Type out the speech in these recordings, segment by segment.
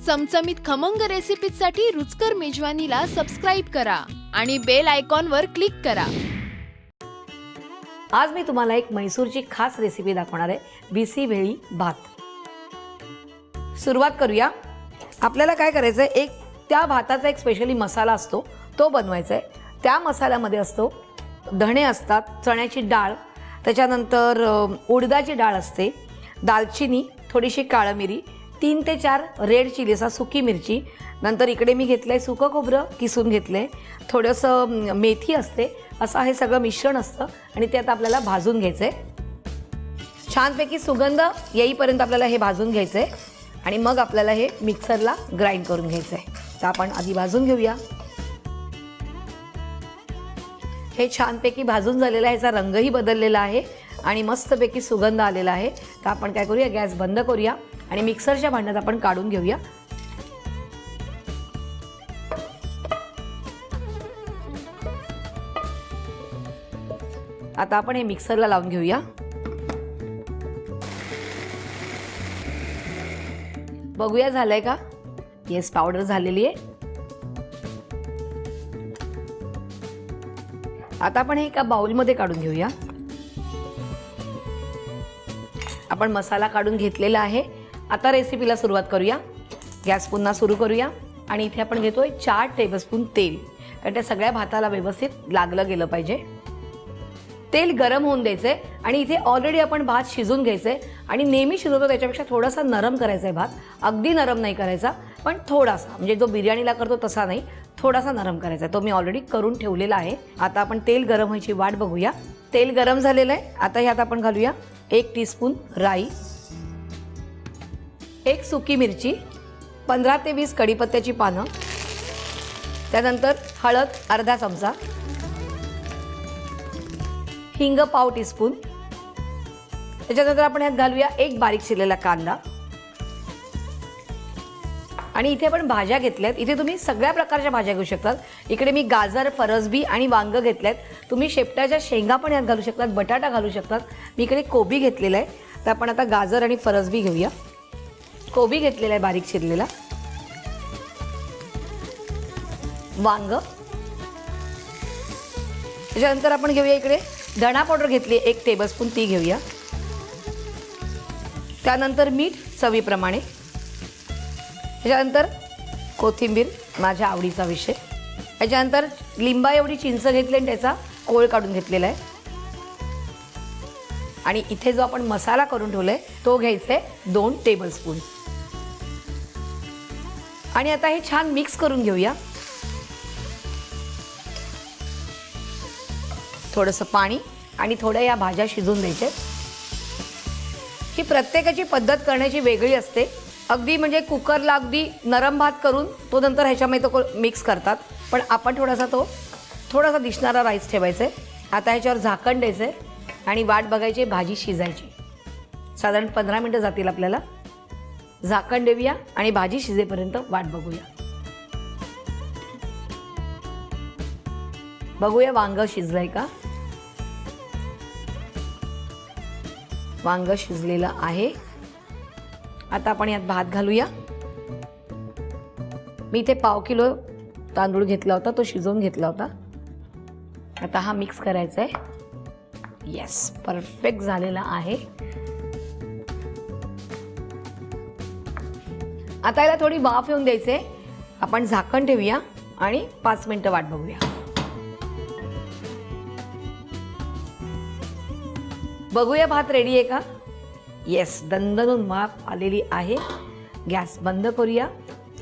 चमचमीत खमंग रेसिपीसाठी रुचकर मेजवानीला सबस्क्राईब करा आणि बेल आयकॉनवर क्लिक करा. आज मी तुम्हाला एक म्हैसूरची खास रेसिपी दाखवणार आहे, बिसी भेळी भात. सुरुवात करूया. आपल्याला काय करायचं आहे, एक त्या भाताचा एक स्पेशली मसाला असतो तो बनवायचा आहे. त्या मसाल्यामध्ये असतो धणे असतात, चण्याची डाळ, त्याच्यानंतर उडदाची डाळ असते, दालचिनी, थोडीशी काळी मिरी, 3 ते 4 रेड चिली असा सुकी मिरची, नंतर इकडे मी घेतलं आहे सुकं खोबरं किसून घेतलं आहे, थोडंसं मेथी असते, असं हे सगळं मिश्रण असतं आणि ते आता आपल्याला भाजून घ्यायचं आहे. छानपैकी सुगंध येईपर्यंत आपल्याला हे भाजून घ्यायचं आहे आणि मग आपल्याला हे मिक्सरला ग्राइंड करून घ्यायचं आहे. तर आपण आधी भाजून घेऊया. हे छानपैकी भाजून झालेलं आहे, ह्याचा रंगही बदललेला आहे आणि मस्तपैकी सुगंध आलेला आहे. तर आपण काय करूया, गॅस बंद करूया आणि मिक्सरच्या भांड्यात आपण काढून घेऊया. आता आपण हे मिक्सरला लावून घेऊया. बघूया झालंय का? येस, पावडर झालेली आहे. आता आपण हे एका बाउलमध्ये काढून घेऊया. आपण मसाला काढून घेतलेला आहे. आता रेसिपीला सुरुवात करूया. गॅस पुन्हा सुरू करूया आणि इथे आपण घेतोय 4 टेबलस्पून तेल, कारण त्या सगळ्या भाताला व्यवस्थित लागलं गेलं पाहिजे. तेल गरम होऊन द्यायचंय आणि इथे ऑलरेडी आपण भात शिजून घ्यायचंय आणि नेहमी शिजवतो त्याच्यापेक्षा थोडासा नरम करायचा आहे भात. अगदी नरम नाही करायचा, पण थोडासा, म्हणजे जो बिर्याणीला करतो तसा नाही, थोडासा नरम करायचा आहे. तो मी ऑलरेडी करून ठेवलेला आहे. आता आपण तेल गरम व्हायची वाट बघूया. तेल गरम झालेलं आहे. आता ह्यात आपण घालूया 1 टीस्पून राई, 1 सुकी मिरची, 15 ते 20 कढीपत्त्याची पानं, त्यानंतर हळद अर्धा चमचा, हिंग पाव टीस्पून, त्याच्यानंतर आपण ह्यात घालूया 1 बारीक चिरलेला कांदा. आणि इथे आपण भाज्या घेतल्यात. इथे तुम्ही सगळ्या प्रकारच्या भाज्या घेऊ शकतात. इकडे मी गाजर, फरसबी आणि वांग घेतल्यात. तुम्ही शेपटाच्या शेंगा पण यात घालू शकतात, बटाटा घालू शकतात. मी इकडे कोबी घेतलेला आहे. तर आपण आता गाजर आणि फरसबी घेऊया. कोबी घेतलेला आहे बारीक चिरलेला, वांग, त्याच्यानंतर आपण घेऊया इकडे धणा पावडर घेतली 1 टेबलस्पून, ती घेऊया. त्यानंतर मीठ चवीप्रमाणे, त्याच्यानंतर कोथिंबीर माझ्या आवडीचा विषय, त्याच्यानंतर लिंबा एवढी चिंच घेतली आणि त्याचा कोळ काढून घेतलेला आहे. आणि इथे जो आपण मसाला करून ठेवलाय तो घ्यायचा आहे 2 टेबलस्पून. आणि आता हे छान मिक्स करून घेऊया. थोडंसं पाणी आणि थोड्या या भाज्या शिजून द्यायच्या. ही प्रत्येकाची पद्धत करण्याची वेगळी असते. अगदी म्हणजे कुकरला अगदी नरम भात करून तो नंतर ह्याच्यामध्ये तो मिक्स करतात, पण आपण थोडासा दिसणारा राईस ठेवायचा आहे. आता ह्याच्यावर झाकण द्यायचं आहे आणि वाट बघायची, भाजी शिजायची. साधारण 15 मिनटं जातील आपल्याला. झाकण देऊया आणि भाजी शिजेपर्यंत वाट बघूया. बघूया वांग शिजलंय का? वांग शिजलेलं आहे. आता आपण यात भात घालूया. मी इथे पाव किलो तांदूळ घेतला होता, तो शिजवून घेतला होता. आता हा मिक्स करायचा आहे. येस, परफेक्ट झालेला आहे. आता याला थोडी वाफ येऊन द्यायचे. आपण झाकण ठेवूया आणि 5 मिनिटं वाट बघूया. बघूया भात रेडी आहे का? येस, दणदणून वाफ आलेली आहे. गॅस बंद करूया.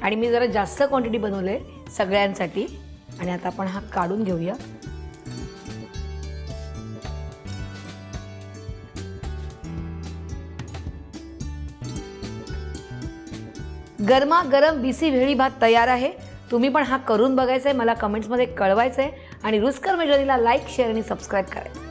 आणि मी जरा जास्त क्वांटिटी बनवले सगळ्यांसाठी. आणि आता आपण हा काढून घेऊया. गरमागरम बिसी भेळी भात तयार आहे. तुम्ही पण हा करून बघायचा आहे, मला कमेंट्समध्ये कळवायचं आहे आणि रुचकर मेजवानीला लाईक, शेअर आणि सबस्क्राईब करायचं.